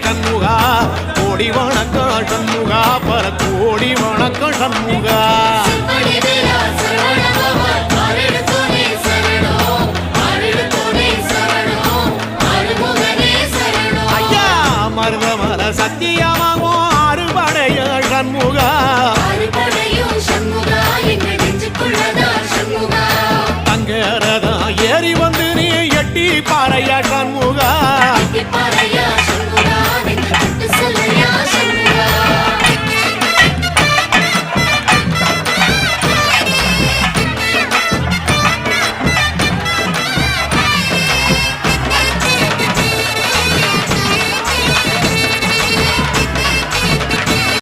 சண்முகா கோடி வணக்கம் சண்முகா பல கோடி வணக்கம் சண்முகா ஐயா மருதமல சத்தியமாகும் அறுபடைய சண்முக